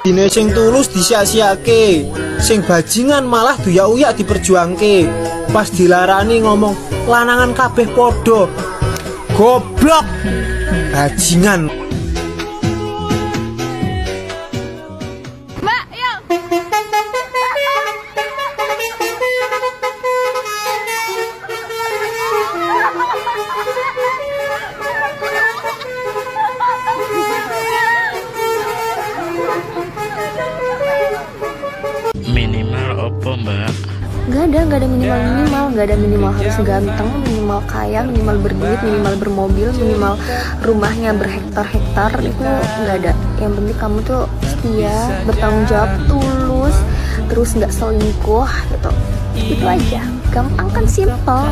Dine sing tulus disia-siake, sing bajingan malah duyak-uyak diperjuangke. Pas dilarani ngomong lanangan kabeh podo. Goblok. Bajingan. Mbak, yuk. Minimal opo mbak? Nggak ada nggak ada minimal harus ganteng, minimal kaya, minimal berduit, minimal bermobil, minimal rumahnya berhektar-hektar, itu nggak ada. Yang penting kamu tuh setia, bertanggung jawab, tulus, terus nggak selingkuh gitu. Itu aja, gampang kan, simple.